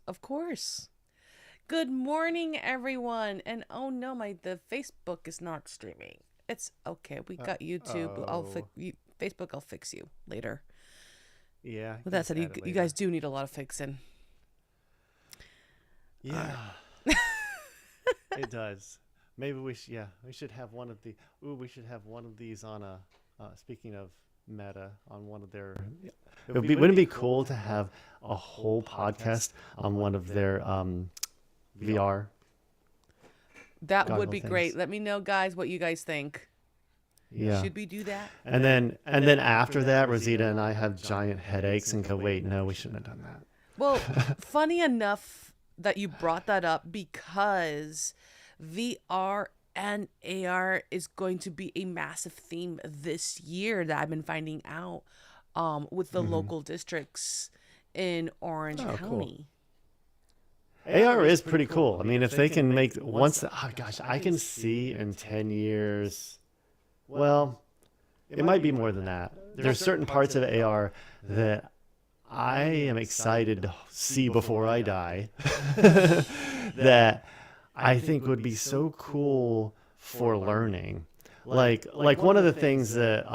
Of course. Good morning, everyone. And oh no, the Facebook is not streaming. It's okay. We got YouTube. Oh, Facebook. I'll fix you later. yeah, With you that just said, add it you guys later. do need a lot of fixing. All right. Yeah, it does. Maybe we should have one of the. Ooh, we should have one of these on a. Speaking of Meta, on one of their. Wouldn't it be cool to have a whole podcast on one of their VR That would goggle be great. things? Let me know, guys, what you guys think. Yeah. Should we do that? And then after that, Rosita and I have giant headaches and go, wait, no, we shouldn't have done Well, funny enough that you brought that up because VR and AR is going to be a massive theme this year that I've been finding out with the that. local districts in Orange Oh, cool. County. AR is pretty cool. I mean, if they can make oh gosh, I can see in 10 years, well, it might be more than that. There's certain parts of AR that I am excited to see before I die that I think would be so cool for learning. Like one of the things that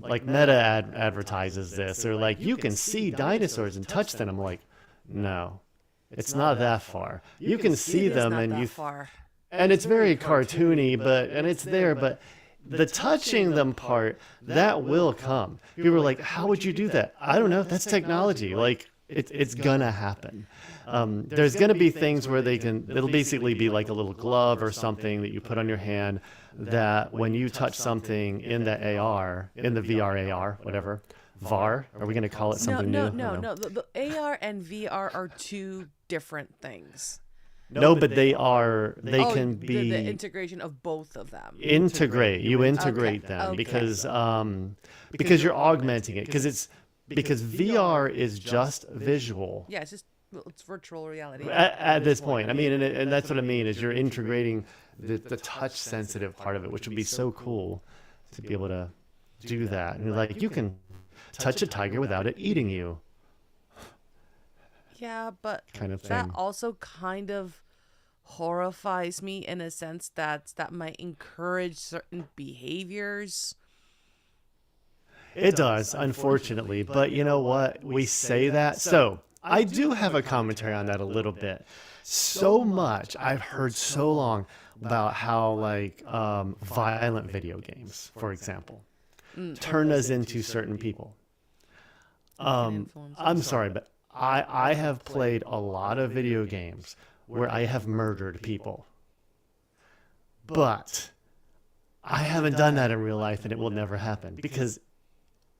like Meta advertises this, they're like, you can see dinosaurs and touch them. I'm like, no, it's not that far. You can It see is them not and that far. and it's very cartoony, and it's there, but the touching them part, that will come. People are like, how would you do that? I don't know. That's technology. Like it's gonna happen. There's gonna be things where it'll basically be like a little glove or something that you put on your hand that when you touch something in the AR, in the VR AR, whatever, VAR, are we gonna call it No, something new? no, I don't no, know. no. The AR and VR are two different things. No, but they Oh, can the be integration of both of them. you Okay, integrate them okay. because you're augmenting it because VR is just visual Yeah, it's virtual reality. at this point. I mean, and that's what I mean is you're integrating the touch sensitive part of it, which would be so cool to be able to do that. And like you can touch a tiger without it eating you, Yeah, but kind of that thing. also kind of horrifies me in a sense that might encourage certain behaviors. It does, unfortunately. But you know what? We say that. So I do have a commentary on that a little bit. So much I've heard so long about how like violent video games, for example, turn us into certain people. Can influence I'm us. sorry, but I have played a lot of video games where I have murdered people, but I haven't done that in real life, and it will never happen because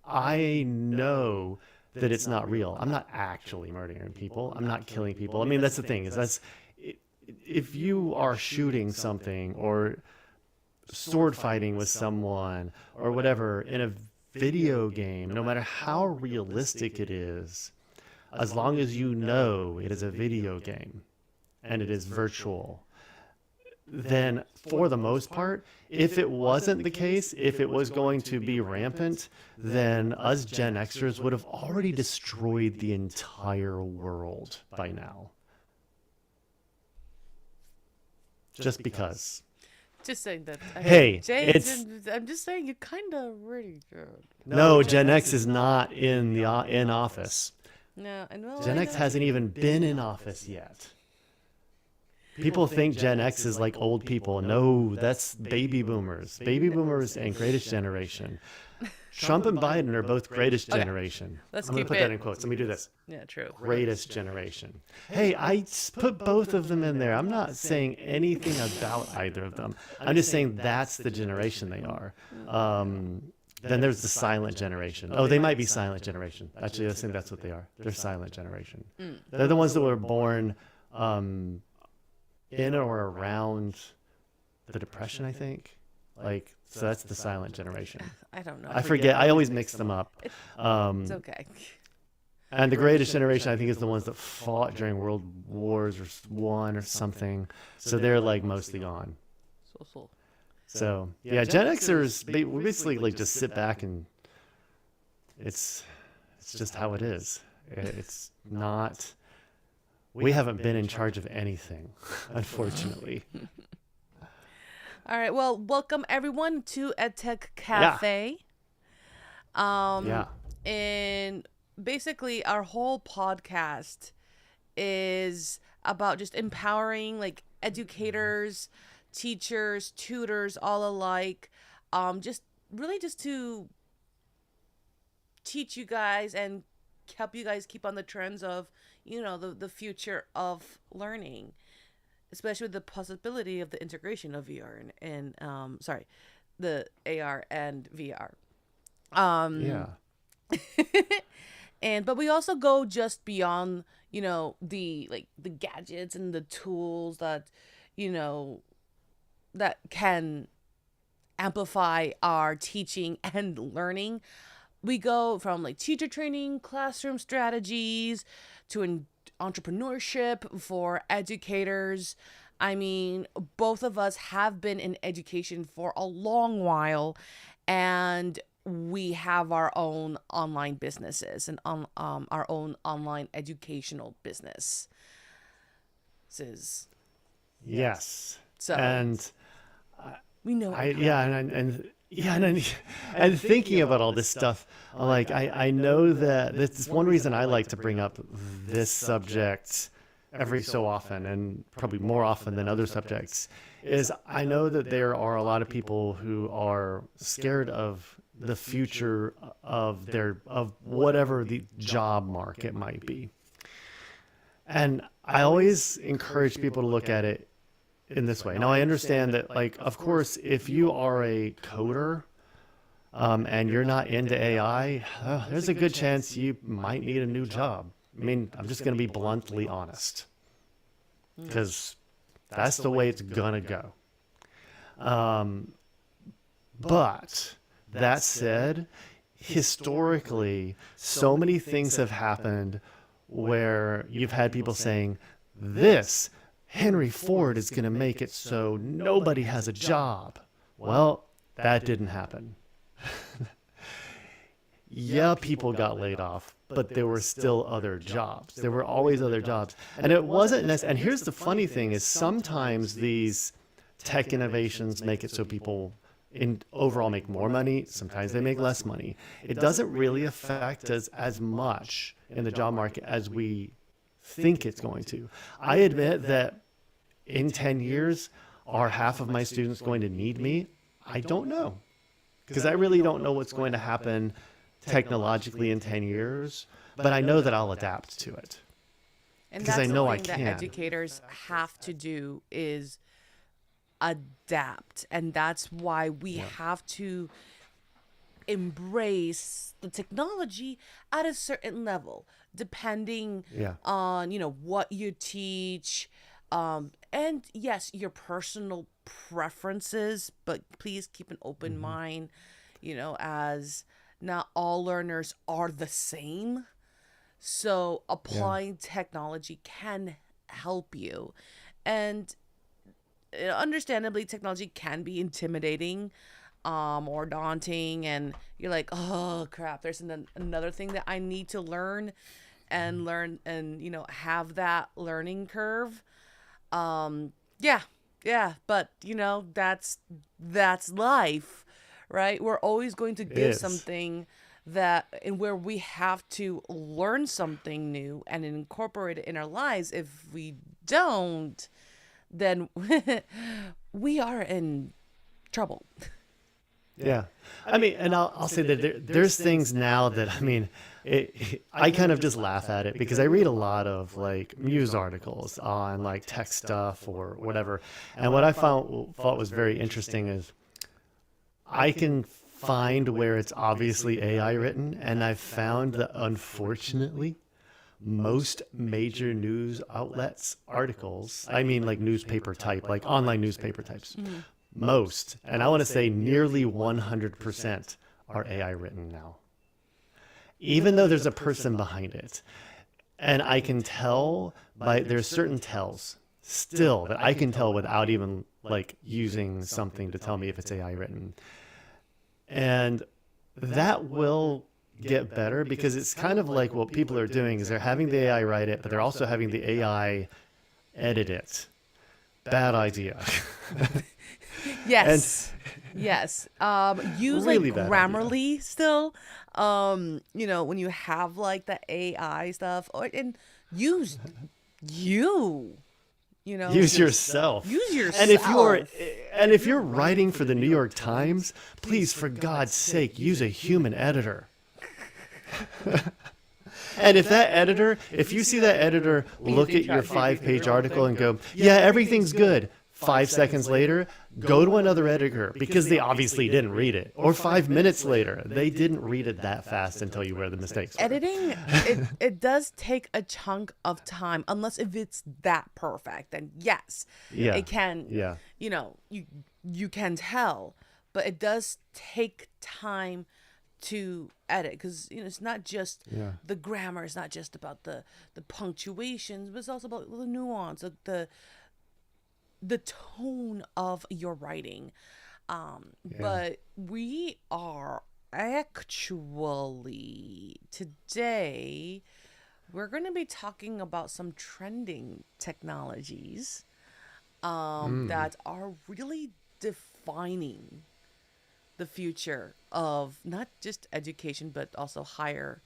I know that it's not real. I'm not actually murdering people. I'm not killing people. I mean, that's the thing is if you are shooting something or sword fighting with someone or whatever in a video game, no matter how realistic it is, as long as you know it is a video game and it is virtual, then for the most part, if it wasn't the case, if it was going to be rampant, then us Gen Xers would have already destroyed the entire world by now. Just because. Just saying that. I mean, Hey, it's I'm just saying you're kind of really good. no, Gen X is not in office. No, and well, Gen I X know. hasn't even been in office yet. People think Gen X is like old people. No, that's baby boomers. Baby boomers and greatest generation. Trump and Biden are both greatest Okay, generation. let's I'm going to keep put that it. in quotes. Let me do this. Yeah, true. Greatest generation. Hey, put both of them in there. I'm not saying anything about either of them. I'm just saying that's the generation they are. Then there's the silent generation. Oh, they might be silent generation. Actually, I think that's what they are. They're silent generation. They're the ones that were born in or around the Depression, I think. Like, so that's the silent generation. I don't know. I forget. I always mix them up. It's okay. And the greatest generation, I think, is the ones that fought during World Wars or one or something. So they're like mostly gone. So. So yeah, Gen Xers, we basically like just sit back and it's just how it is. It's not we haven't been in charge of anything, unfortunately. All right. Well, welcome everyone to EdTech Yeah. Cafe. Um, Yeah. and basically, our whole podcast is about just empowering like educators, teachers, tutors, all alike. Just really just to teach you guys and help you guys keep on the trends of the future of learning, especially with the possibility of the integration of VR and sorry, the AR and VR. Um, Yeah. and but we also go just beyond, the like the gadgets and the tools that, you know, that can amplify our teaching and learning. We go from like teacher training, classroom strategies, to entrepreneurship for educators. I mean, both of us have been in education for a long while, and we have our own online businesses and our own online educational businesses. Yes. So And we know what I, we're yeah, talking and yeah, and thinking about all this stuff, like I know that that's one reason I like to bring up this subject every so often, and probably more often than other subjects, is I know that there are a lot of people who are scared of the future of whatever the job market might be. And I always encourage people to look at it in this way. Now, I understand that, like, of course, if you are a coder and you're not into AI, there's a good chance you might need a new job. I mean, I'm just going to be bluntly honest, because that's the way it's going to go. But that said, historically, so many things have happened where you've had people saying, this Henry Ford is going to make it so nobody has a job. Well, that didn't happen. Yeah, people got laid off, but there were still other jobs. There were always other jobs. And it wasn't necessary. And here's the funny thing is sometimes these tech innovations make it so people overall make more money. Sometimes they make less money. It doesn't really affect us as much in the job market as we think it's going to. I admit that in 10 years, are half of my students going to need me? I don't know, because I really don't know what's going to happen technologically in 10 years, but I know that I'll adapt to it, And because I that's the know I thing that can. educators have to do is adapt. And that's why we have to embrace the technology at a certain level, depending Yeah. on, what you teach. And yes, your personal preferences, but please keep an open mind, as not all learners are the same. So Yeah. applying technology can help you. And understandably, technology can be intimidating, or daunting, and you're like, oh crap, there's another thing that I need to learn and have that learning curve. Yeah, yeah, but that's life, right? We're always going to It give is. something that and where we have to learn something new and incorporate it in our lives. If we don't, then we are in trouble. Yeah. I mean, and I'll say that there's things now that, I mean, I kind of just laugh at it because I read a lot of like news articles on like tech stuff or whatever. And what I thought was very interesting is I can find where it's obviously AI written. And I've found that unfortunately, most major news outlets articles, I mean like newspaper type, like online newspaper types, most, and I want to say nearly 100% are AI written now, even though there's a person behind it. And I can tell there's certain tells still that I can tell without even like using something to tell me if it's AI written. And that will get better because it's kind of like what people are doing is they're having the AI write it, but they're also having the AI edit it. Bad idea. And Yes. Yes. Use like really bad idea. Grammarly still. When you have like the AI stuff, and use you, Use yourself. use And if you're yourself. and if you're writing for the New York Times, please for God's sake use a human editor. And if you see that editor look at your 5-page article and go, yeah, everything's good. 5 seconds later, go to another editor because they obviously didn't read it. Or 5 minutes later, they didn't read it that fast and tell you where the mistakes were. Editing, it does take a chunk of time, unless if it's that perfect, then yes, Yeah. it can. Yeah. You can tell, but it does take time to edit because it's not just Yeah. the grammar. It's not just about the punctuations, but it's also about the nuance, the tone of your writing. But we are actually today we're going to be talking about some trending technologies that are really defining the future of not just education but also higher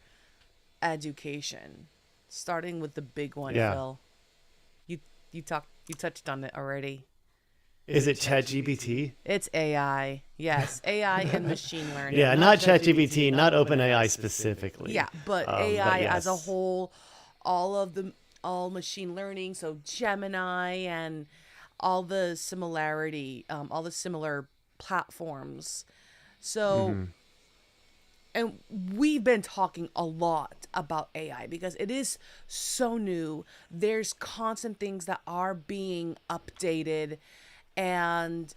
education, starting with the big one. Yeah. Phil, you touched on it already. Is it ChatGPT? It's AI. Yes, AI and machine learning. Yeah, not ChatGPT, not OpenAI specifically. Yeah, but But AI as a yes. whole, all machine learning, so Gemini and all the all the similar platforms. So, and we've been talking a lot about AI because it is so new. There's constant things that are being updated, and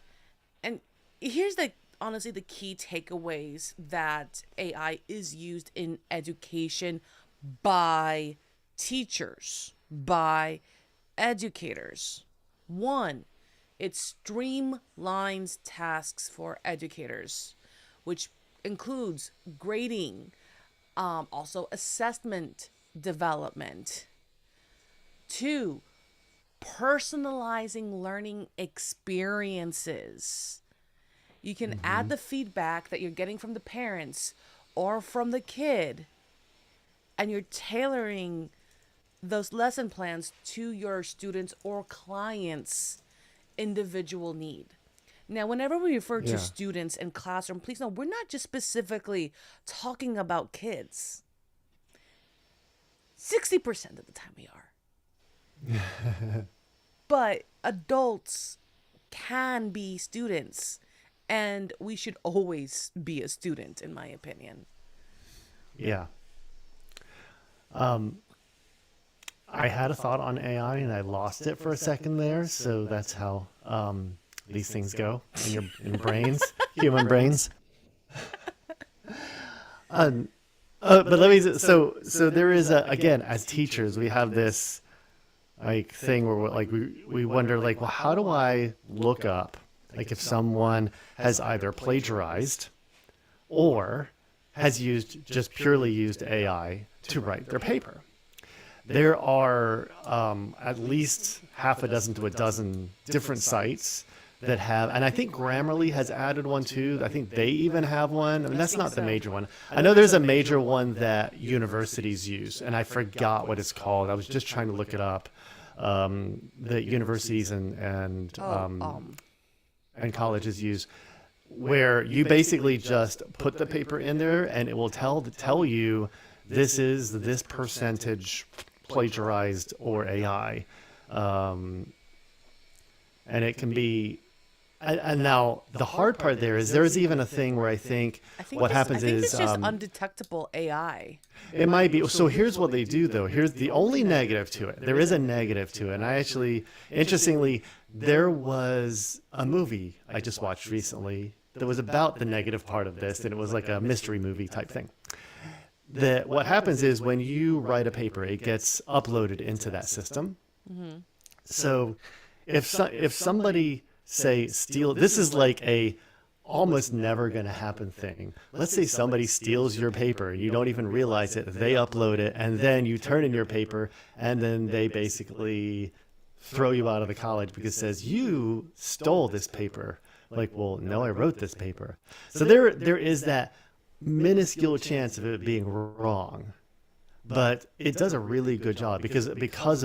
here's honestly the key takeaways that AI is used in education by teachers, by educators. One, it streamlines tasks for educators, which includes grading, also assessment development. Two, personalizing learning experiences. You can add the feedback that you're getting from the parents or from the kid, and you're tailoring those lesson plans to your students or clients' individual need. Now, whenever we refer to Yeah. students in classroom, please know we're not just specifically talking about kids. 60% of the time we are. But adults can be students, and we should always be a student, in my opinion. Yeah. I had a thought on AI and I lost it for a second there. So that's how these things go in brains, human brains. But let me. So there is again, as teachers, we have this like thing where we wonder like, well, how do I look up like if someone has either plagiarized or has just purely used AI to write their paper? There are at least half a dozen to a dozen different sites that have, and I think Grammarly has added one too. I think they even have one. I mean, that's not the major one. I know there's a major one that universities use, and I forgot what it's called. I was just trying to look it up. The universities and colleges use, where you basically just put the paper in there, and it will tell you this is this percentage plagiarized or AI, and it can be. And now the hard part there's even a thing where I think what happens is it's just undetectable AI. it might be. So here's what they do though. Here's the only negative to it. There is a negative to it. And I actually, interestingly, there was a movie I just watched recently that was about the negative part of this, and it was like a mystery movie type thing. That what happens is when you write a paper, it gets uploaded into that system. So if somebody say steal, this is like a almost never going to happen thing. Let's say somebody steals your paper, you don't even realize it, they upload it, and then you turn in your paper, and then they basically throw you out of the college because it says you stole this paper. Like, well, no, I wrote this paper. So there is that minuscule chance of it being wrong. But it does a really good job because of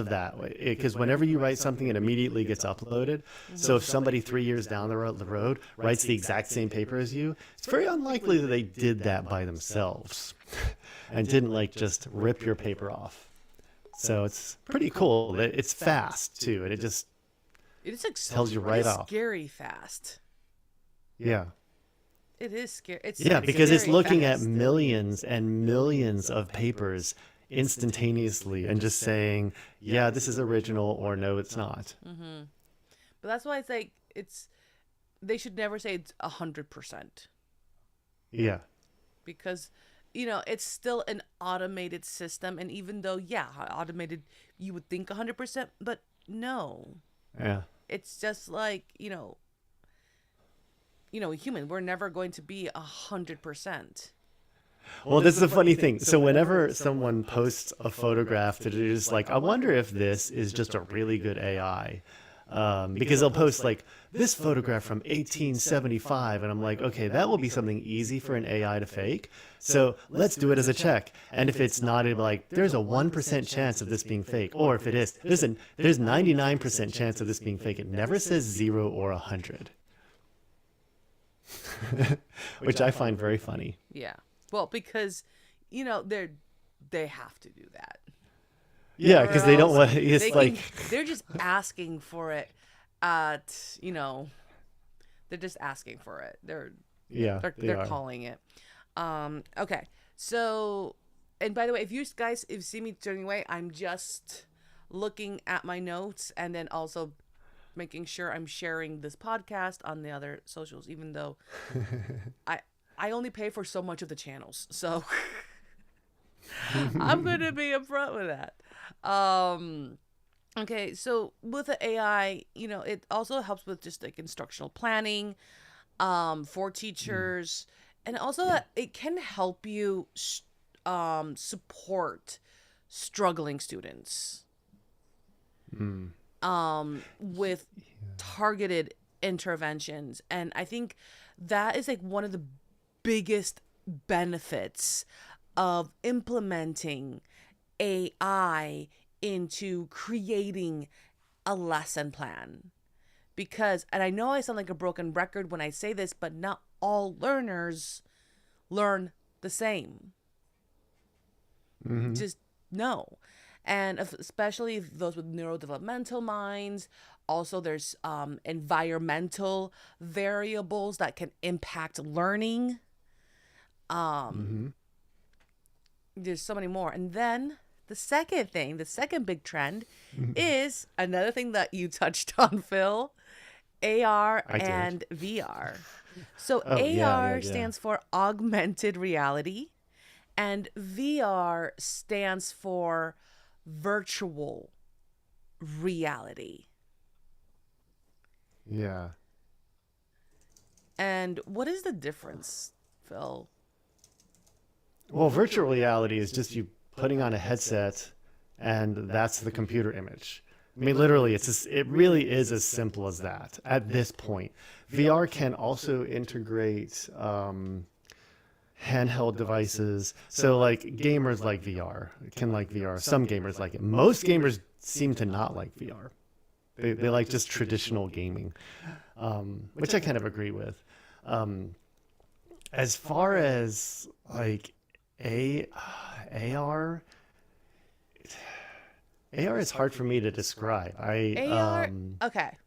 that. Because whenever you write something, it immediately gets uploaded. So if somebody 3 years down the road writes the exact same paper as you, it's very unlikely that they did that by themselves and didn't like just rip your paper off. So it's pretty cool. It's fast too, and it just tells you right off. Scary fast. Yeah. It is scary. Because it's looking at millions and millions of papers instantaneously and just saying, yeah, this is original, or no, it's not. Mm-hmm. But that's why it's like they should never say it's 100%. Yeah. Because, it's still an automated system, and even though, automated, you would think 100%, but no. Yeah. It's just like, human, we're never going to be 100%. Well, this is a funny thing. So whenever someone posts a photograph that is like, I wonder if this is just a really good AI. Because they'll post like this photograph from 1875, and I'm like, okay, that will be something easy for an AI to fake. So let's do it as a check. And if it's not, it'll be like, there's a 1% chance of this being fake. Or if it is, there's 99% chance of this being fake. It never says 0 or 100. Which I find very funny. Yeah. Well, because, they have to do that. Yeah, because they don't want. It's they're just asking for it. They're just asking for it. They're calling it. Okay. So, and by the way, if you guys see me turning away, I'm just looking at my notes and then also making sure I'm sharing this podcast on the other socials, even though I only pay for so much of the channels. So I'm going to be upfront with that. Okay, so with the AI, it also helps with just like instructional planning for teachers, and also it can help you support struggling students with targeted interventions. And I think that is like one of the biggest benefits of implementing AI into creating a lesson plan. Because, and I know I sound like a broken record when I say this, but not all learners learn the same. Just no. And especially those with neurodevelopmental minds. Also, there's environmental variables that can impact learning. There's so many more. And then the second big trend is another thing that you touched on, Phil, AR and VR. So AR stands for augmented reality, and VR stands for virtual reality. Yeah. And what is the difference, Phil? Well, virtual reality is just you putting on a headset, and that's the computer image. I mean, literally, it really is as simple as that at this point. VR can also integrate handheld devices. So, like, gamers like VR, can like VR. Some gamers like it. Most gamers seem to not like VR. They like just traditional gaming, which I kind of agree with. As far as, like, AR is hard for me to describe. Okay.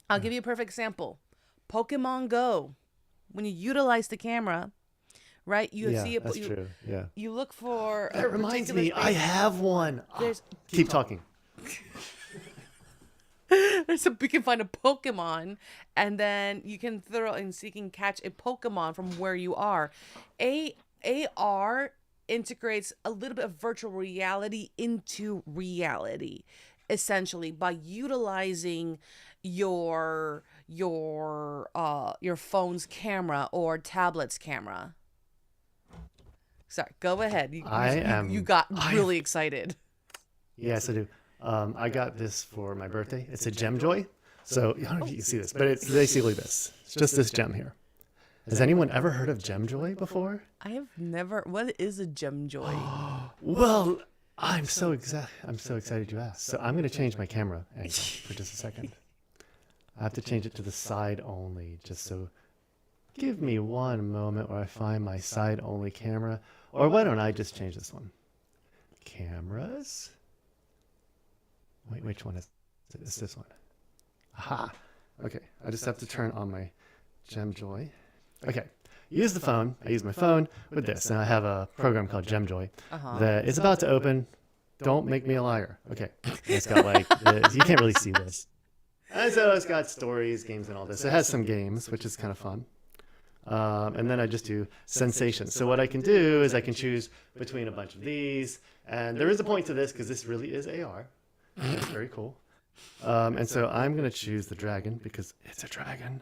I'll give you a perfect example. Pokemon Go. When you utilize the camera, right? You see it. That's true. Yeah. You look for. That reminds me, I have one. Keep talking. So you can find a Pokemon, and then you can throw and seek and catch a Pokemon from where you are. AR integrates a little bit of virtual reality into reality. essentially by utilizing your phone's camera or tablet's camera. Sorry, go ahead. You got really excited. Yes, I do. I got this for my birthday. It's a gem joy. So I don't know if you can see this, but it's basically this. It's just this gem here. Has anyone ever heard of gem joy before? I have never. What is a gem joy? Well, I'm so excited you asked. So I'm going to change my camera angle for just a second. I have to change it to the side only, just so. Give me one moment where I find my side only camera. Or why don't I just change this one? Cameras? Wait, which one is it? It's this one. Aha. Okay, I just have to turn on my GemJoy. Okay, use the phone. I use my phone with this, and I have a program called GemJoy that is about to open. Don't make me a liar. Okay, it's got like, you can't really see this. And so it's got stories, games, and all this. It has some games, which is kind of fun. And then I just do sensations. So what I can do is I can choose between a bunch of these. And there is a point to this because this really is AR. It's very cool. And so I'm going to choose the dragon because it's a dragon.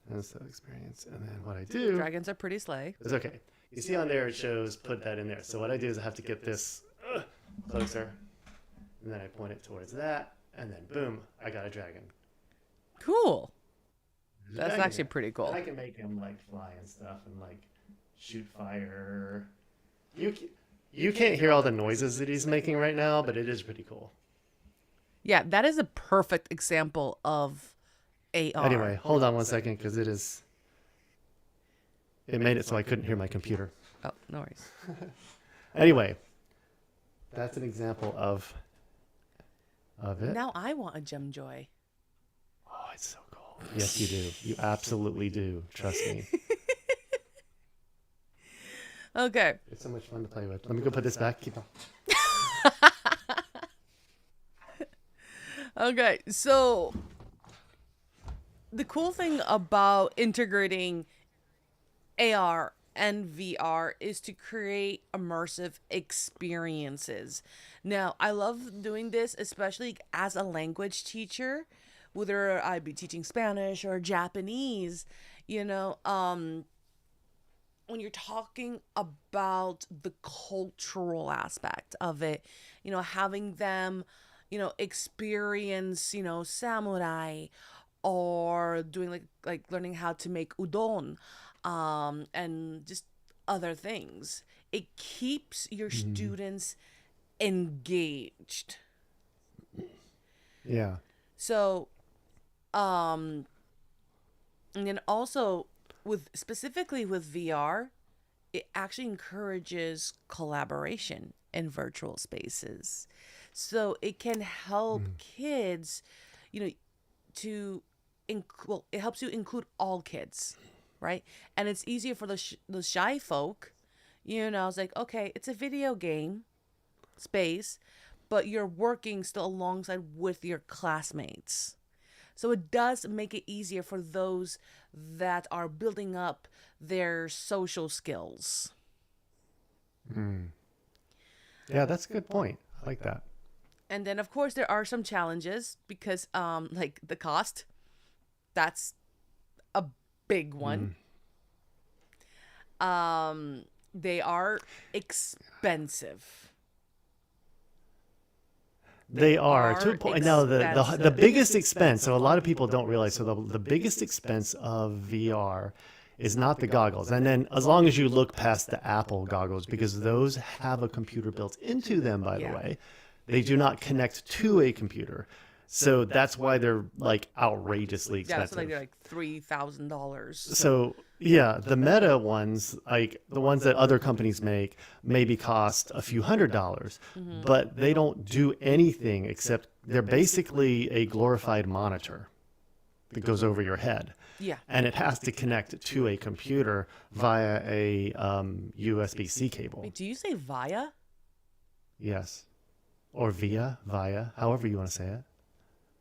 And so experience. And then what I do. Dragons are pretty slay. Is okay. You see on there it shows put that in there. So what I do is I have to get this closer. And then I point it towards that. And then boom, I got a dragon. Cool. That's actually pretty cool. And I can make him like fly and stuff and like shoot fire. You can't hear all the noises that he's making right now, but it is pretty cool. Yeah, that is a perfect example of AR. Anyway, hold on one second because it made it so I couldn't hear my computer. Oh, no worries. Anyway, that's an example of it. Now I want a gem joy. Oh, it's so cool. Yes, you do. You absolutely do. Trust me. Okay. It's so much fun to play with. Let me go put this back. Keep on. Okay, so the cool thing about integrating AR and VR is to create immersive experiences. Now, I love doing this, especially as a language teacher, whether I be teaching Spanish or Japanese, when you're talking about the cultural aspect of it, having them, experience, samurai, or doing like learning how to make udon, and just other things. It keeps your students engaged. Yeah. So, and then also specifically with VR, it actually encourages collaboration in virtual spaces. So it can help kids, it helps you include all kids, right? And it's easier for the shy folk, it's like, okay, it's a video game space, but you're working still alongside with your classmates. So it does make it easier for those that are building up their social skills. Yeah, that's a good point. I like that. And then, of course, there are some challenges because, like the cost, that's a big one. They are expensive. They are to a point. Now, the biggest expense, so a lot of people don't realize, so the biggest expense of VR is not the goggles. And then as long as you look past the Apple goggles, because those have a computer built into them, by the way, they do not connect to a computer. So that's why they're like outrageously expensive. Yeah, so they're like $3,000. So yeah, the Meta ones, like the ones that other companies make, maybe cost a few $100s, but they don't do anything except they're basically a glorified monitor that goes over your head. Yeah. And it has to connect to a computer via a USB-C cable. Wait, do you say via? Yes. Or via, however you want to say it.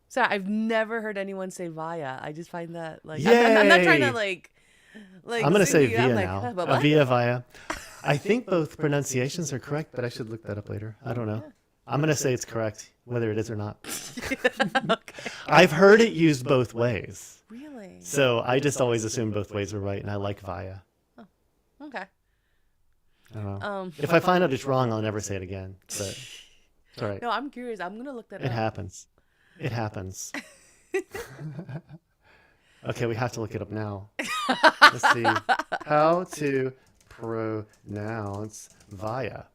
Sorry, I've never heard anyone say via. I just find that like Yay! I'm not trying to like. I'm gonna say via now. But Via. I think both pronunciations are correct, but I should look that up later. I don't know. I'm going to say it's correct, whether it is or not. Okay. I've heard it used both ways. Really? So I just always assume both ways are right, and I like Via. Oh, okay. I don't know. Um, If I find out it's wrong, I'll never say it again. But it's all right. no, I'm curious. I'm gonna look that It up. happens. It happens. Okay, we have to look it up now. Let's see. How to pronounce Via.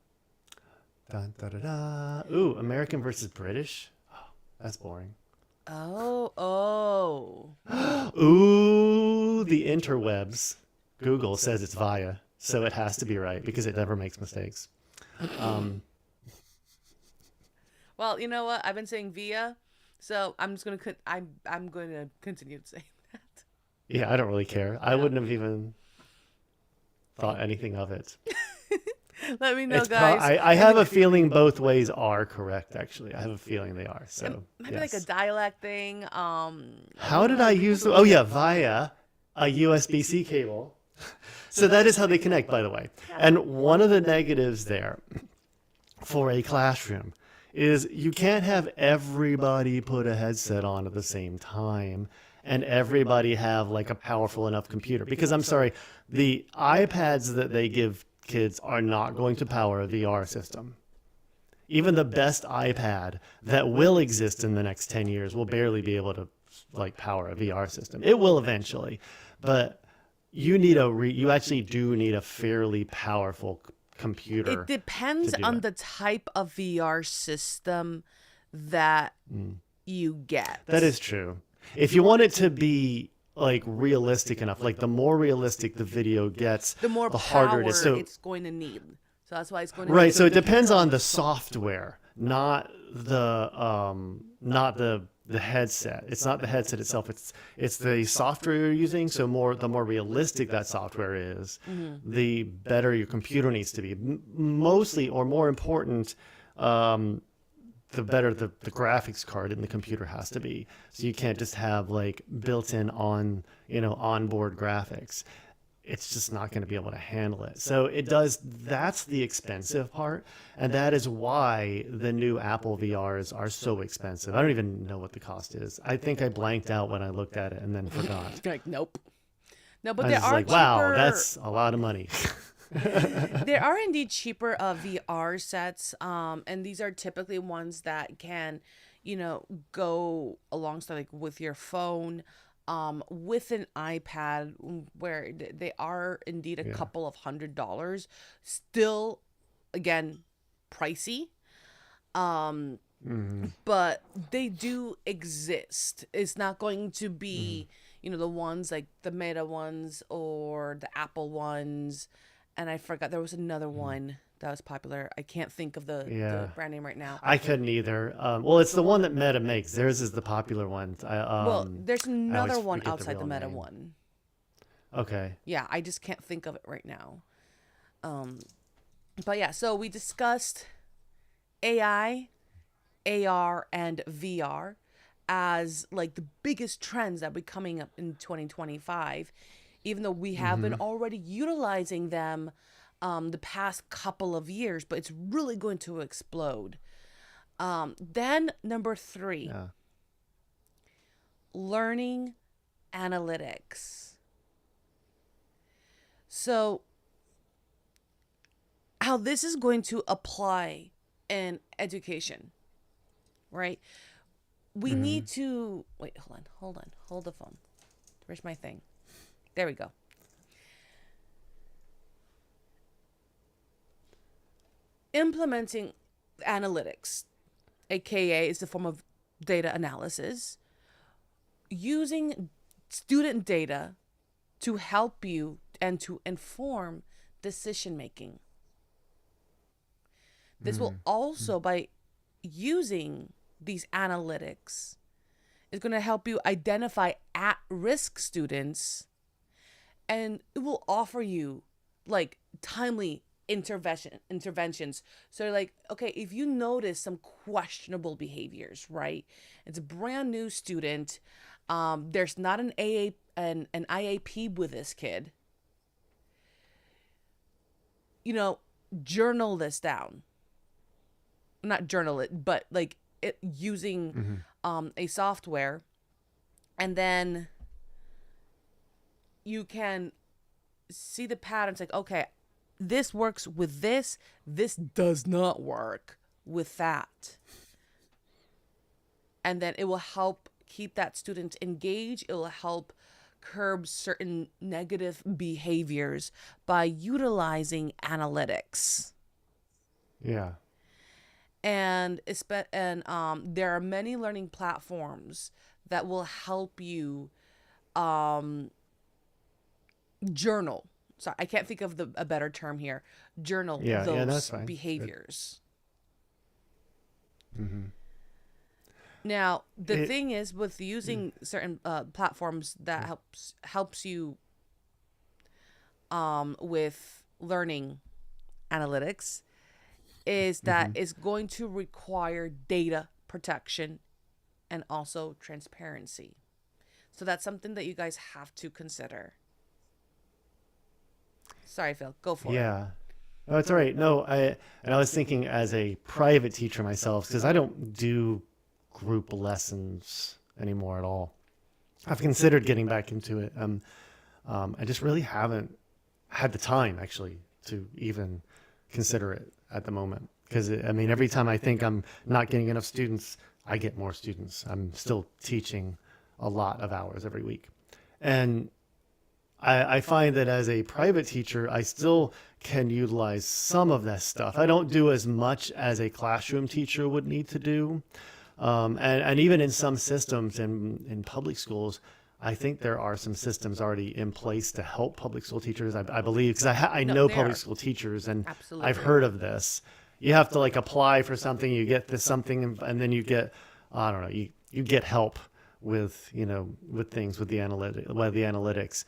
Dun, da, da, da. Ooh, American versus British? Oh, that's boring. Oh, oh. Ooh, the interwebs. Google says it's Via, so it has to be right because it never makes mistakes. Um, Well, you know what? I've been saying via, so I'm just gonna I'm going to continue to say that. yeah, I don't really care. I No. wouldn't have even thought anything of it. Let me know, It's guys. I have a feeling both ways are correct, actually. I have a feeling they are. It So, might be like a yes. dialect thing. Let How me did know. I use the, oh yeah, via a USB-C cable. So that is how they connect, by the way. And one of the negatives there for a classroom is you can't have everybody put a headset on at the same time and everybody have like a powerful enough computer. Because I'm sorry, the iPads that they give kids are not going to power a VR system. Even the best iPad that will exist in the next 10 years will barely be able to like power a VR system. It will eventually, but you actually do need a fairly powerful computer It depends to do on it. the type of VR system that you get. That is true. If you want it to be like realistic enough, like the more realistic the video gets, The more the harder it is. power So it's going to need. So that's why it's going to need right, so a it depends computer on the software, not the headset. It's not the headset itself. It's the software you're using. So the more realistic that software is, the better your computer needs to be. Mostly, or more important, the better the graphics card in the computer has to be. So you can't just have like built-in onboard graphics. It's just not going to be able to handle it. So that's the expensive part. And that is why the new Apple VRs are so expensive. I don't even know what the cost is. I think I blanked out when I looked at it and then forgot. like nope. No, but I was there just are like, cheaper. wow, that's a lot of money. There are indeed cheaper VR sets, and these are typically ones that can, go alongside like with your phone, with an iPad, where they are indeed a Yeah. couple of $100s. Still, again, pricey. Um, but they do exist. It's not going to be, the ones like the Meta ones or the Apple ones. And I forgot there was another one that was popular. I can't think of the Yeah. brand name right now. I couldn't either. Well, it's the one that Meta makes. Theirs is the popular one. Well, there's I always another one forget the outside the real Meta name. one. Okay. Yeah, I just can't think of it right now. But yeah, so we discussed AI, AR, and VR as like the biggest trends that will be coming up in 2025, even though we have been already utilizing them the past couple of years, but it's really going to explode. Then number 3, Yeah. learning analytics. So how this is going to apply in education, right? We need to wait, hold the phone. Where's my thing? There we go. Implementing analytics, aka is the form of data analysis, using student data to help you and to inform decision making. This will also, by using these analytics, is going to help you identify at-risk students, and it will offer you like timely interventions. So like, okay, if you notice some questionable behaviors, right? It's a brand new student. There's not an IAP with this kid. Journal this down. not journal it, but like it using Mm-hmm. a software, and then you can see the patterns like, okay, this works with this does not work with that. And then it will help keep that student engaged. It will help curb certain negative behaviors by utilizing analytics. Yeah. And there are many learning platforms that will help you um, journal. Sorry, I can't think of a better term here. Journal Yeah. Yeah. That's those fine. Good. behaviors. Mm-hmm. Now, the It. thing is with using certain platforms that helps you with learning analytics is that Mm-hmm. it's going to require data protection and also transparency. So that's something that you guys have to consider. Sorry, Phil, go for it. Yeah. Oh, it's all right. No, I was thinking as a private teacher myself because I don't do group lessons anymore at all. I've considered getting back into it. I just really haven't had the time actually to even consider it at the moment. Because I mean, every time I think I'm not getting enough students, I get more students. I'm still teaching a lot of hours every week, and I find that as a private teacher, I still can utilize some of that stuff. I don't do as much as a classroom teacher would need to do. And even in some systems in public schools, I think there are some systems already in place to help public school teachers. I believe, because I No, know they public are. school teachers and I've Absolutely. heard of this. You have to like apply for something, you get this something, and then you get, I don't know, you get help with, with things with the analytics.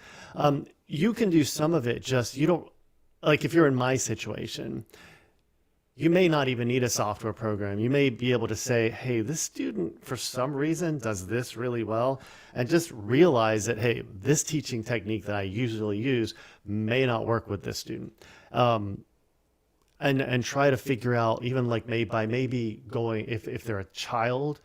You can do some of it, just you don't, like if you're in my situation, you may not even need a software program. You may be able to say, hey, this student for some reason does this really well, and just realize that, hey, this teaching technique that I usually use may not work with this student. And try to figure out, even like maybe going, if they're a child,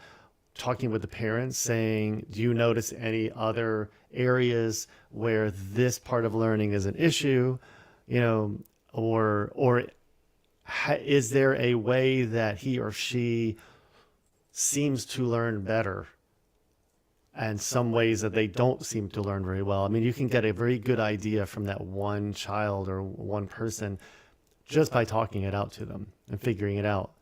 talking with the parents saying, do you notice any other areas where this part of learning is an issue, or is there a way that he or she seems to learn better and some ways that they don't seem to learn very well? I mean, you can get a very good idea from that one child or one person just by talking it out to them and figuring it out,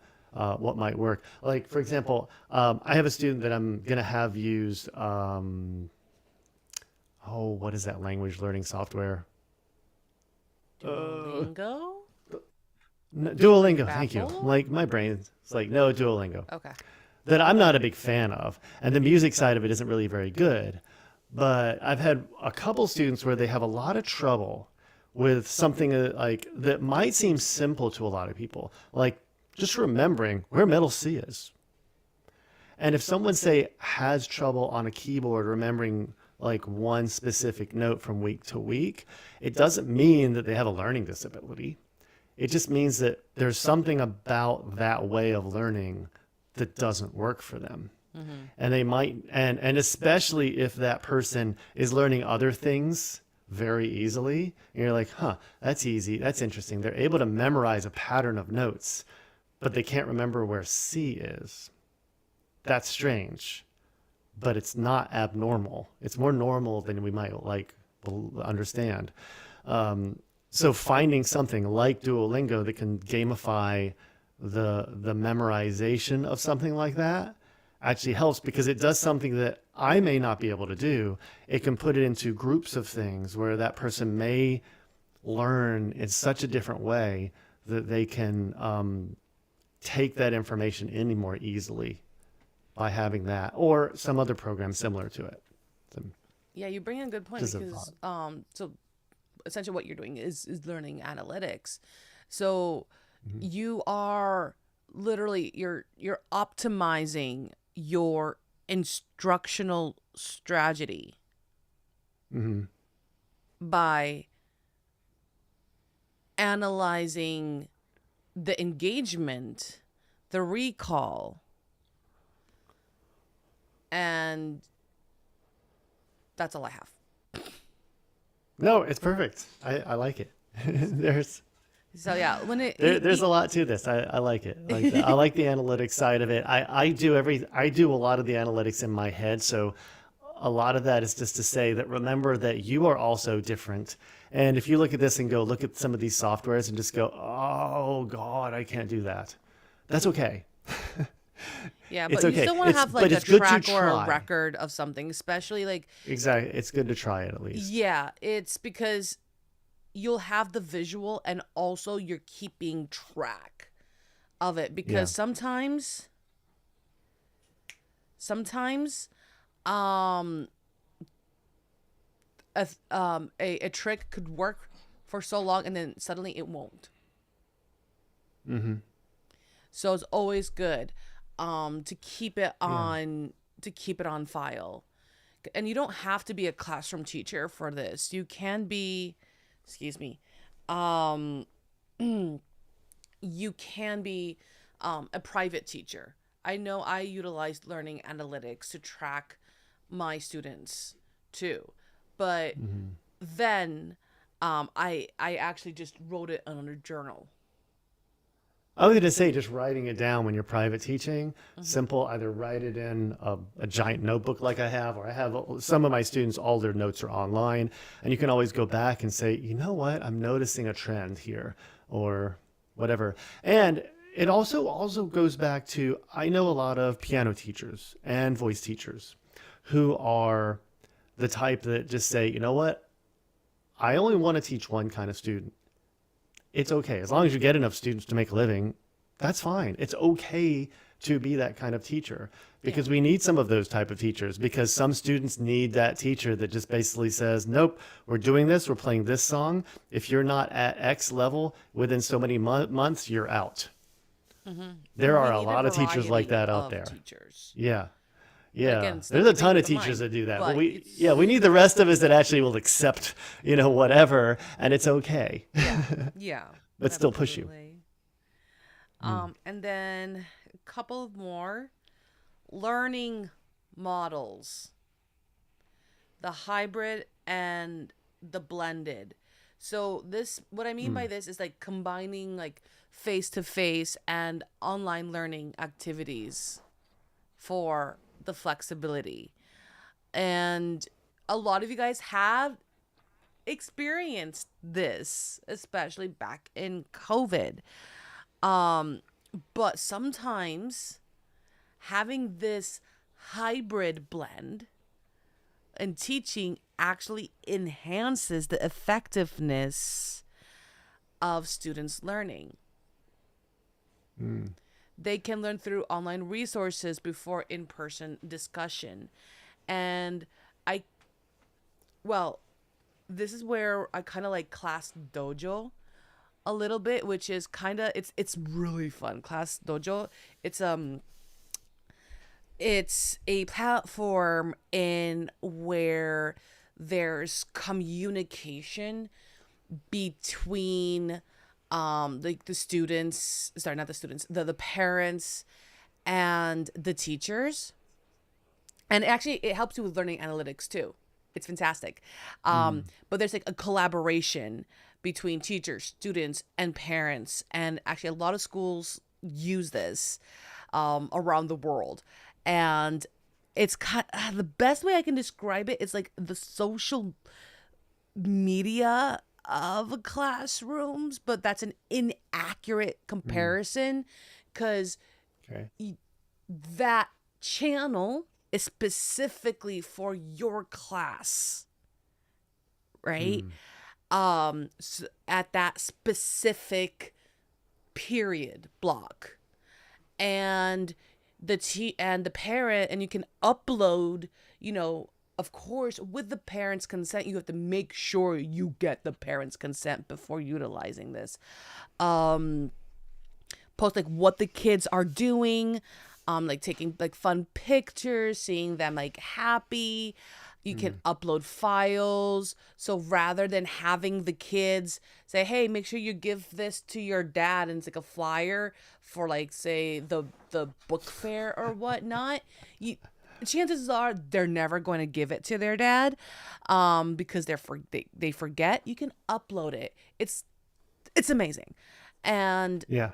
what might work. Like, for example, I have a student that I'm going to have use, what is that language learning software? Uh, Duolingo? Duolingo, thank you. Babbel? Like, my brain's like, no, Duolingo. Okay. That I'm not a big fan of. And the music side of it isn't really very good. But I've had a couple students where they have a lot of trouble with something like that might seem simple to a lot of people, like just remembering where middle C is. And if someone say has trouble on a keyboard remembering like one specific note from week to week, it doesn't mean that they have a learning disability. It just means that there's something about that way of learning that doesn't work for them. Mm-hmm. And they might, and especially if that person is learning other things very easily, and you're like, huh, that's easy, that's interesting. They're able to memorize a pattern of notes, but they can't remember where C is. That's strange, but it's not abnormal. It's more normal than we might like understand. So finding something like Duolingo that can gamify the memorization of something like that actually helps, because it does something that I may not be able to do. It can put it into groups of things where that person may learn in such a different way that they can take that information in more easily by having that, or some other program similar to it. So, Yeah, you bring in a good point just a because thought. so essentially what you're doing is learning analytics. So Mm-hmm. you are literally you're optimizing your instructional strategy Mm-hmm. by analyzing the engagement the recall, and that's all I have. No, it's perfect. I like it. there's So yeah, when there's a lot to this. I like it. I like that. I like the analytics side of it. I do a lot of the analytics in my head. So a lot of that is just to say that remember that you are also different. And if you look at this and go look at some of these softwares and just go, oh God, I can't do that. That's okay. yeah, It's but you okay. still want to have But like a it's good to track or a try. record of something, especially like Exactly. It's good to try it at least. yeah, it's because you'll have the visual and also you're keeping track of it Yeah. because sometimes um a trick could work for so long and then suddenly it won't. Mm-hmm. So it's always good to keep it Yeah. on file. And you don't have to be a classroom teacher for this. You can be, excuse me, um you can be a private teacher. I know I utilized learning analytics to track my students too, but Mm-hmm. then I actually just wrote it on a journal. I was going to say just writing it down when you're private teaching, Mm-hmm. simple, either write it in a giant notebook like I have, or I have some of my students, all their notes are online. And you can always go back and say, you know what, I'm noticing a trend here or whatever. And it also goes back to, I know a lot of piano teachers and voice teachers who are the type that just say, you know what, I only want to teach one kind of student. It's okay. As long as you get enough students to make a living, that's fine. It's okay to be that kind of teacher Yeah. because we need some of those type of teachers because some students need that teacher that just basically says, nope, we're doing this. We're playing this song. If you're not at X level within so many months, you're out. Mm-hmm. There And we are a need a lot of teachers like variety that out of there. teachers. Yeah. And Yeah, again, still there's a keeping ton an of open teachers mind, that do that, but but we need the rest of us that actually will accept, whatever, and it's okay, yeah, yeah, but still push you. absolutely. Mm. And then a couple of more learning models, the hybrid and the blended. So this, what I mean by Mm. this is like combining like face to face and online learning activities for the flexibility. And a lot of you guys have experienced this, especially back in COVID. Um, but sometimes having this hybrid blend and teaching actually enhances the effectiveness of students' learning. Mm. They can learn through online resources before in person discussion. And I, well, this is where I kind of like Class Dojo a little bit, which is kind of it's really fun. Class Dojo, it's it's a platform in where there's communication between like the students, sorry, not the students, the parents and the teachers. And actually it helps you with learning analytics too. It's fantastic. Mm. But there's like a collaboration between teachers, students, and parents. And actually, a lot of schools use this around the world. And it's kind the best way I can describe it is like the social media of classrooms, but that's an inaccurate Mm. comparison because Okay. that channel is specifically for your class, right? Mm. At that specific period block, and the parent, and you can upload, of course, with the parents' consent. You have to make sure you get the parents' consent before utilizing this. um Post like what the kids are doing, like taking like fun pictures, seeing them like happy, You can upload files. So rather than having the kids say, hey, make sure you give this to your dad, and it's like a flyer for, like, say, the book fair or whatnot, you chances are they're never going to give it to their dad, because they forget. You can upload it. It's amazing. And Yeah.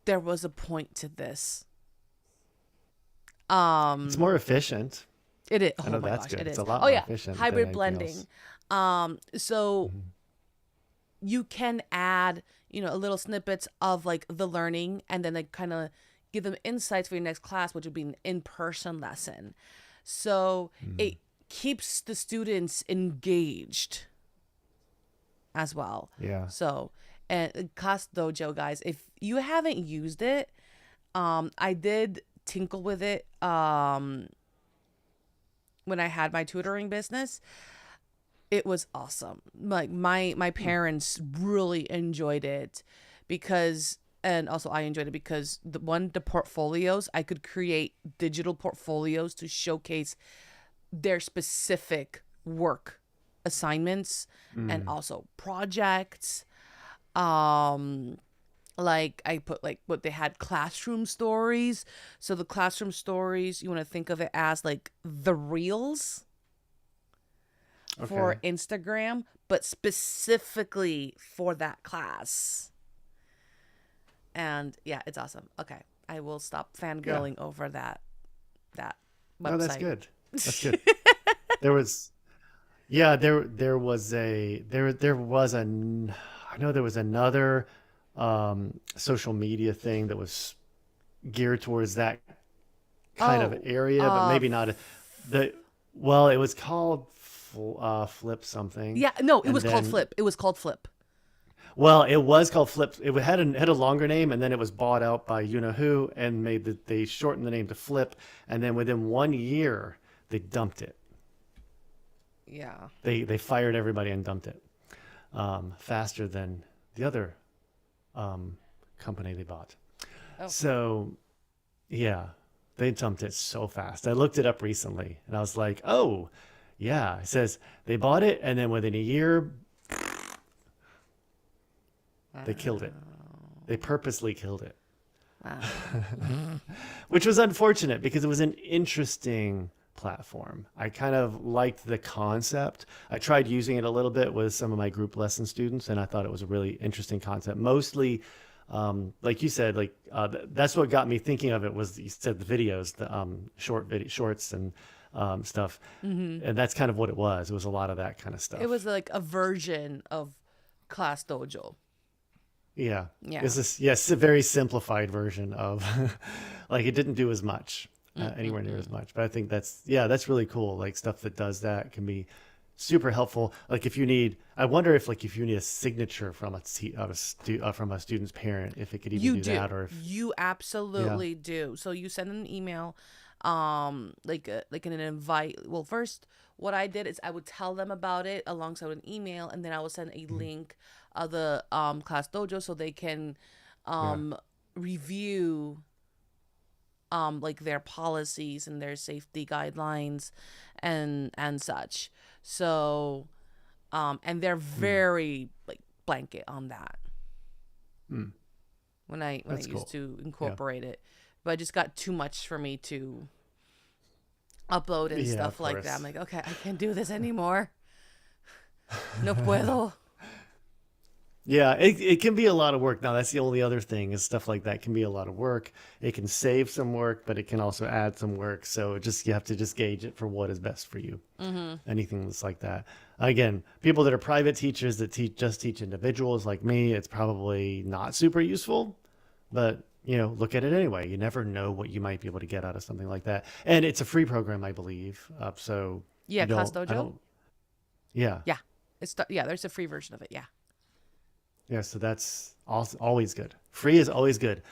there was a point to this. It's more efficient. It is. I Oh know my that's gosh, good. it It's is. a lot Oh more yeah, efficient than hybrid anything blending. else. So you can add, a little snippets of, like, the learning, and then, like, kind of give them insights for your next class, which would be an in-person lesson. So it keeps the students engaged as well. Yeah. So, and Class Dojo, guys, if you haven't used it, I did tinkle with it when I had my tutoring business. It was awesome. Like, my parents really enjoyed it, because, and also I enjoyed it because the portfolios, I could create digital portfolios to showcase their specific work assignments and also projects. Like, I put, like, what they had, classroom stories. So the classroom stories, you want to think of it as like the reels for Okay. Instagram, but specifically for that class. And yeah, it's awesome. Okay, I will stop Yeah. fangirling over that No, that's website. good. That's good. There was, yeah, there was I know there was another social media thing that was geared towards that kind of Oh, area, but maybe not the, well, it was called Flip something. yeah, no, it And was called then, Flip. It was called Flip. well, it was called Flip. It had a longer name, and then it was bought out by you know who, and they shortened the name to Flip, and then within 1 year they dumped it. Yeah. They fired everybody and dumped it faster than the other company they bought. Oh. So yeah, they dumped it so fast. I looked it up recently, and I was like, oh yeah. It says they bought it, and then within a year they killed it. They purposely killed it. Wow. Which was unfortunate because it was an interesting platform. I kind of liked the concept. I tried using it a little bit with some of my group lesson students, and I thought it was a really interesting concept. Mostly, like you said, like that's what got me thinking of it was you said the videos, the shorts and stuff, and that's kind of what it was. It was a lot of that kind of stuff. It was like a version of Class Dojo. Yeah. Yeah. It's this, yes, a very simplified version of, like, it didn't do as much, anywhere near as much. But I think that's really cool. Like, stuff that does that can be super helpful. Like, if you need, I wonder if, like, if you need a signature from from a student's parent, if it could even You do do. that, or if, You absolutely do. So you send an email, like an invite. Well, first, what I did is I would tell them about it alongside an email, and then I would send a link of the Class Dojo so they can yeah, review like their policies and their safety guidelines and such. So and they're very, like, blanket on that when I that's used cool. to Yeah. incorporate it. But it just got too much for me to upload and Yeah, of stuff like that. I'm course. like, okay, I can't do this anymore. No puedo. Yeah, it can be a lot of work. Now, that's the only other thing is stuff like that can be a lot of work. It can save some work, but it can also add some work. So you have to just gauge it for what is best for you. Anything that's like that. Again, people that are private teachers that just teach individuals like me, it's probably not super useful, but look at it anyway. You never know what you might be able to get out of something like that. And it's a free program, I believe. So Yeah, Class I Dojo. don't, yeah. Yeah, yeah. There's a free version of it. Yeah. Yeah, so that's always good. Free is always good.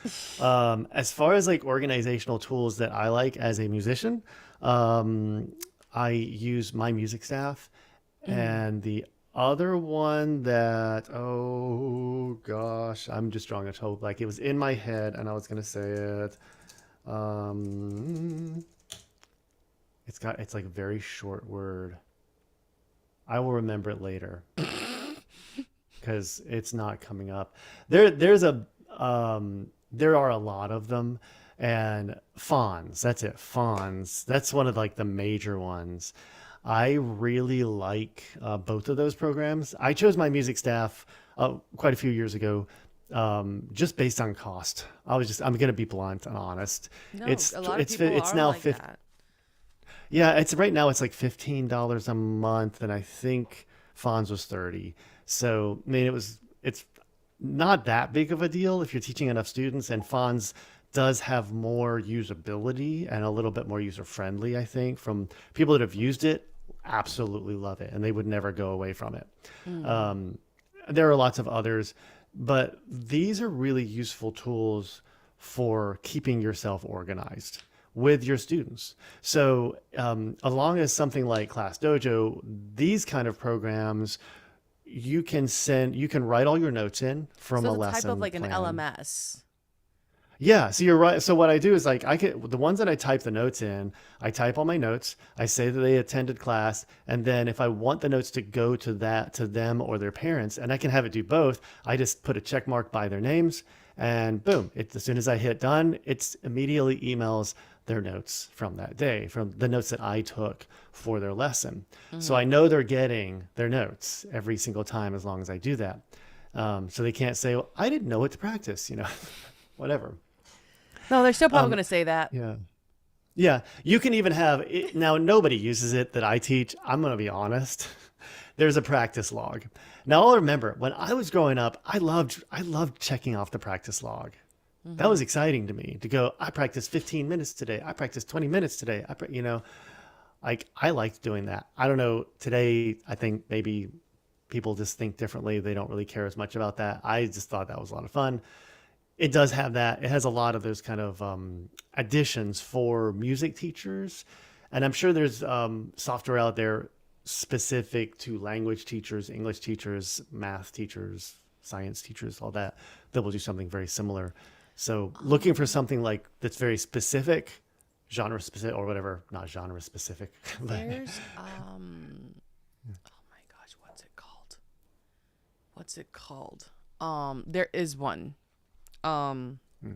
As far as like organizational tools that I like as a musician, I use My Music Staff, and the other one that, oh gosh, I'm just drawing a total, like it was in my head and I was gonna say it. It's like a very short word. I will remember it later because it's not coming up. There are a lot of them, and fawns. That's it. Fawns. That's one of like the major ones. I really like both of those programs. I chose my music staff quite a few years ago, just based on cost. I'm going to be blunt and honest. No, a lot of people It's are now like 50. that. Yeah, it's right now it's like $15 a month, and I think Fonz was 30. So I mean it's not that big of a deal if you're teaching enough students, and Fonz does have more usability and a little bit more user friendly, I think, from people that have used it, absolutely love it, and they would never go away from it. Mm. Um, there are lots of others, but these are really useful tools for keeping yourself organized with your students. So, along as something like Class Dojo, these kind of programs, you can write all your notes in from So a it's a type of lesson like an plan. LMS. Yeah, so you're right. So what I do is like I can the ones that I type the notes in, I type all my notes, I say that they attended class, and then if I want the notes to go to them or their parents, and I can have it do both, I just put a check mark by their names, and boom, as soon as I hit done, it's immediately emails their notes from that day, from the notes that I took for their lesson. So I Mm. know they're getting their notes every single time as long as I do that. So they can't say, well, I didn't know what to practice, whatever. No, they're still probably Um, going to say that. yeah. Yeah. You can even have it. Now, nobody uses it that I teach. I'm going to be honest. There's a practice log. Now, I'll remember when I was growing up, I loved checking off the practice log. That Mm-hmm. was exciting to me to go, I practiced 15 minutes today. I practiced 20 minutes today. Like I liked doing that. I don't know. Today, I think maybe people just think differently. They don't really care as much about that. I just thought that was a lot of fun. It does have that. It has a lot of those kind of additions for music teachers, and I'm sure there's software out there specific to language teachers, English teachers, math teachers, science teachers, all that that will do something very similar. So looking for Um, something like that's very specific, genre specific or whatever, not genre specific, but there's oh my gosh, what's it called? What's it called? There is one. Um, hmm.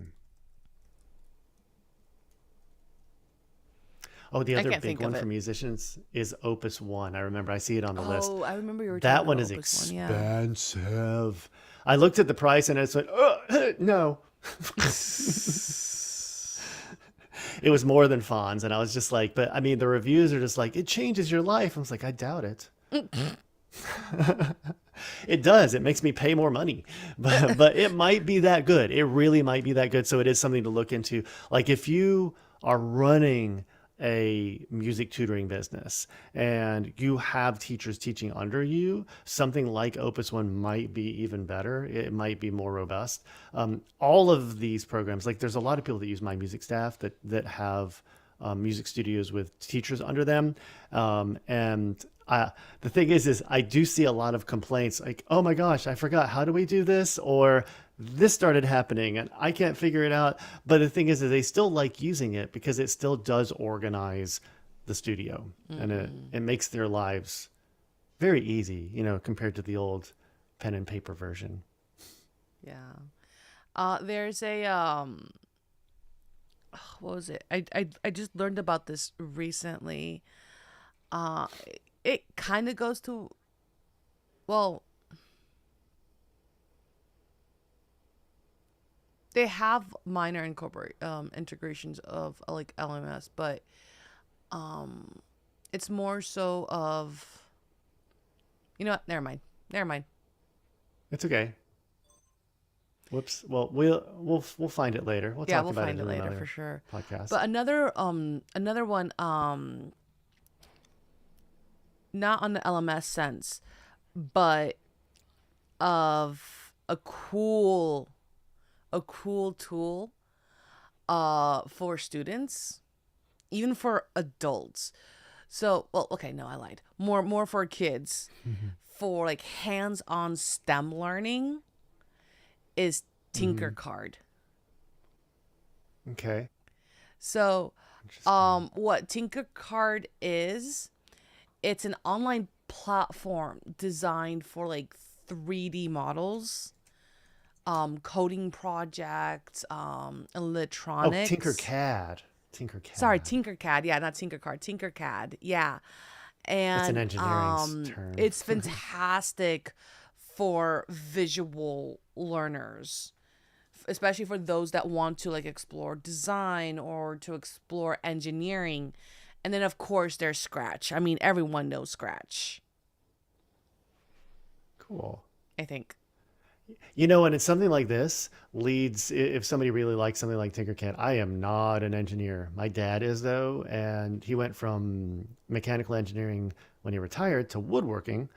Oh, the I other can't big think of one for it. musicians is Opus One. I remember I see it on the list. Oh, I remember you were talking That about one is Opus One. Yeah. expensive. I looked at the price and I said, oh, no. It was more than Fonz. And I was just like, but I mean, the reviews are just like, it changes your life. I was like, I doubt it. It does. It makes me pay more money, but it might be that good. It really might be that good. So it is something to look into. Like if you are running a music tutoring business and you have teachers teaching under you, something like Opus One might be even better. It might be more robust. All of these programs, like there's a lot of people that use My Music Staff that have music studios with teachers under them, and the thing is I do see a lot of complaints like, oh my gosh, I forgot. How do we do this? Or this started happening and I can't figure it out. But the thing is they still like using it because it still does organize the studio, and Mm-hmm. it makes their lives very easy, compared to the old pen and paper version. Yeah. There's a what was it? I just learned about this recently. Uh, it kind of goes to, well, they have minor incorporate integrations of like LMS, but um it's more so of, you know what? Never mind. Never mind. It's okay. Whoops. Well, we'll find it later. We'll Yeah, talk we'll about it find in it later for another sure. podcast. But another one, not on the LMS sense, but of a cool tool for students, even for adults. So, well, okay, no, I lied. More for kids, for like hands-on STEM learning is Tinker Hmm. Card. Okay. So, Interesting. What Tinkercard is, it's an online platform designed for like 3D models, coding projects, Oh, electronics. Tinkercad. Sorry, Tinkercad. Tinkercad. Yeah, not Tinkercard. Tinkercad. Yeah. It's an And engineering term. it's fantastic for visual learners, especially for those that want to like explore design or to explore engineering. And then of course there's Scratch. I mean, everyone knows Scratch, Cool. I think. You know, and it's something like this leads, if somebody really likes something like Tinkercad, I am not an engineer. My dad is, though, and he went from mechanical engineering when he retired to woodworking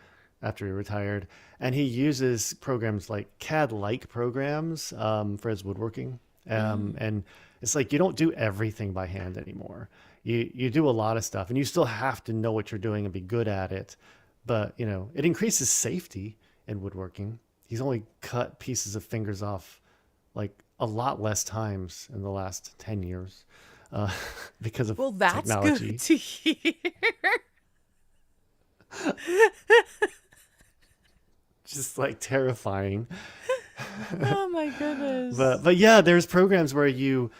after he retired. And he uses programs like CAD-like programs for his woodworking. Mm. And it's like you don't do everything by hand anymore. You do a lot of stuff, and you still have to know what you're doing and be good at it. But, you know, it increases safety in woodworking. He's only cut pieces of fingers off like a lot less times in the last 10 years uh, because of Well, that's good technology. to hear. Just like terrifying. Oh my goodness. But yeah, there's programs where you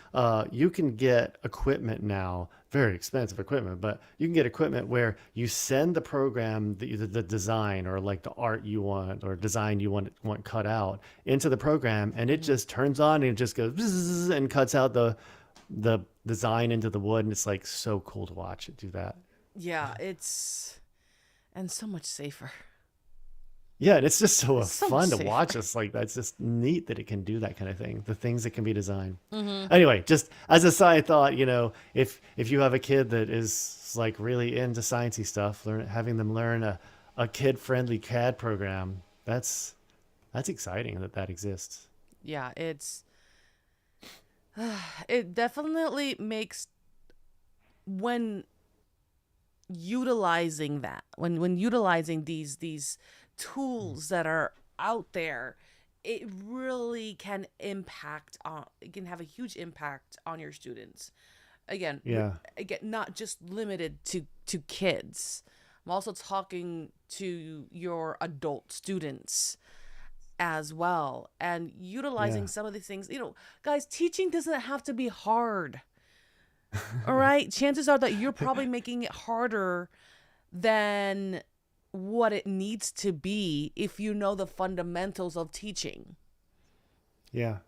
can get equipment now, very expensive equipment, but you can get equipment where you send the program the design or like the art you want or design you want cut out into the program, and it Mhm. just turns on and it just goes bzzz and cuts out the design into the wood, and it's like so cool to watch it do that. Yeah, it's and so much safer. Yeah, and it's just so It's so much fun to safer. watch. It's like that's just neat that it can do that kind of thing. The things that can be designed. Hmm. Anyway, just as a side thought, you know, if you have a kid that is like really into sciencey stuff, having them learn a kid friendly CAD program, that's exciting that that exists. Yeah, it's it definitely makes when utilizing that when utilizing these tools that are out there, it really can impact on it can have a huge impact on your students. Again, Yeah, again, not just limited to kids. I'm also talking to your adult students as well, and yeah, utilizing some of these things. Guys, teaching doesn't have to be hard. All right, chances are that you're probably making it harder than what it needs to be if you know the fundamentals of teaching. yeah.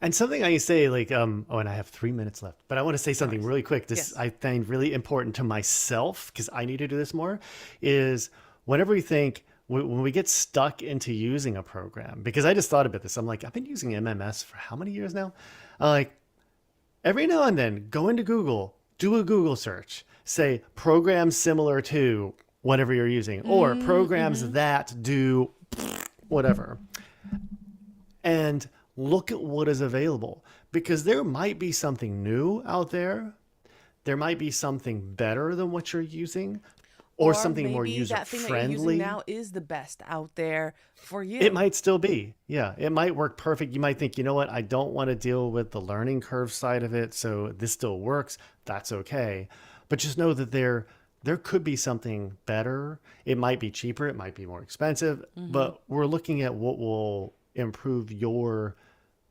And something I say, like, oh, and I have 3 minutes left, but I want to say No something worries. really quick. This Yes. I find really important to myself because I need to do this more. Is whenever we think when we get stuck into using a program, because I just thought about this. I'm like, I've been using MMS for how many years now? Like every now and then, go into Google, do a Google search, say programs similar to whatever you're using, or programs Mm-hmm. that do whatever, and look at what is available because there might be something new out there. There might be something better than what you're using or Or something more maybe user that thing that you're using friendly. now is the best out there for It you. might still be. Yeah, it might work perfect. You might think, you know what, I don't want to deal with the learning curve side of it, so this still works. That's okay. But just know that there could be something better. It might be cheaper, it might be more expensive, Mm-hmm. but we're looking at what will improve your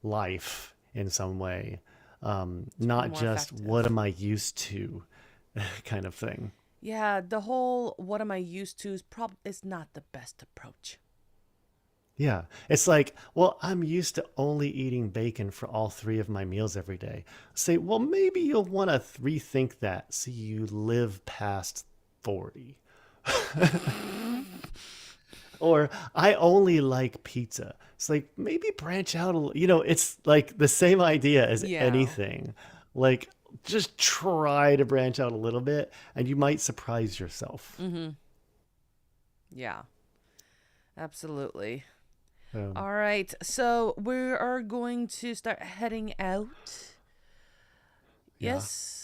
life in some way, To be not more just what effective. am I used to kind of thing. Yeah, the whole what am I used to is not the best approach. Yeah. It's like, well, I'm used to only eating bacon for all three of my meals every day. Say, well, maybe you'll want to rethink that so you live past 40. Or I only like pizza. It's like maybe branch out a little. You know, it's like the same idea as Yeah. anything. Like just try to branch out a little bit and you might surprise yourself. Mm-hmm. Yeah. Absolutely. Um, All right. So we are going to start heading out. yeah. Yes.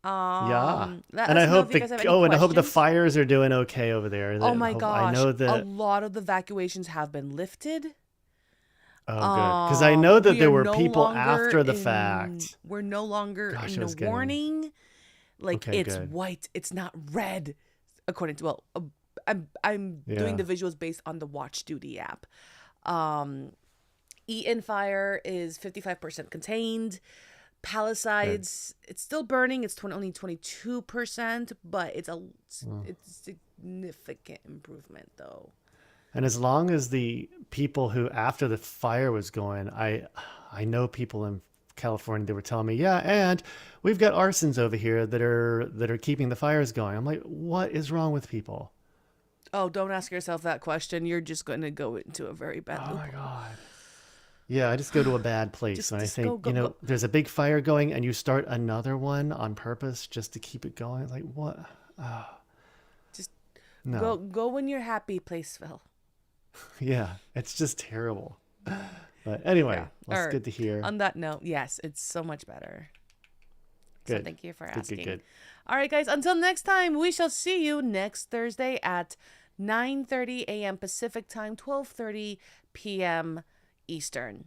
Yeah. Let And I us know hope if you the guys have any oh, and I hope the questions. fires are doing okay over there. Oh That my hope I gosh, know a that. lot of the evacuations have been lifted. Oh, good, because I know that We are there were no people longer after the in fact. we're no longer Gosh, in it the was getting. warning. Like Okay, it's good. white, it's not red, according to I'm doing Yeah, the visuals based on the Watch Duty app. Um, Eaton Fire is 55% contained. good. Palisades, it's still burning. It's only 22%, but Well, it's significant improvement though. and as long as the people who, after the fire was going, I know people in California, they were telling me, yeah, and we've got arsons over here that are keeping the fires going. I'm like, what is wrong with people? Oh, don't ask yourself that question. You're just going to go into a very bad Oh my loophole. God. Yeah, I just go to a bad place and I Just think, go go. there's a big fire going and you start another one on purpose just to keep it going. Like, what? Oh, Just no. go when you're happy, Placeville. Yeah, it's just terrible. But Yeah. anyway, well, it's Or good to hear. on that note, yes, it's so much better. So Good. thank you for Good, good, asking. good. All right, guys. Until next time, we shall see you next Thursday at 9:30 a.m. Pacific time, 12:30 p.m. Eastern.